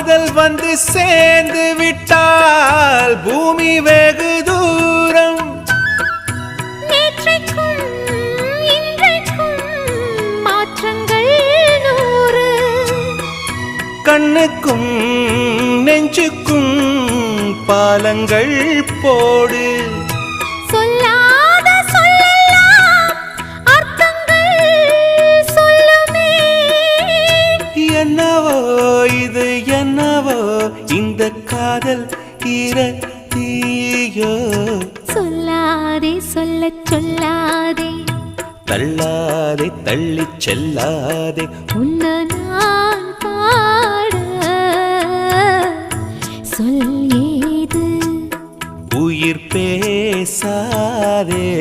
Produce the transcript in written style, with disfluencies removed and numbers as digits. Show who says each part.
Speaker 1: காதல் வந்து சேர்ந்து விட்டால் பூமி வெகு தூரம்.
Speaker 2: நேற்றைக்கும் இன்றைக்கும் மாற்றங்கள் 100.
Speaker 1: கண்ணுக்கும் நெஞ்சுக்கும் பாலங்கள் போடு.
Speaker 2: சொல்லாத சொல்லெல்லாம் அர்த்தங்கள் சொல்லுமே.
Speaker 1: என்னவோ இது என்னவோ இந்த காதல் தீயோ.
Speaker 2: சொல்லாதே சொல்லச் சொல்லாதே,
Speaker 1: தள்ளாதே தள்ளிச் செல்லாதே.
Speaker 2: உன்னை நான் பாட சொல் ஏது?
Speaker 1: உயிர் பேசாதே.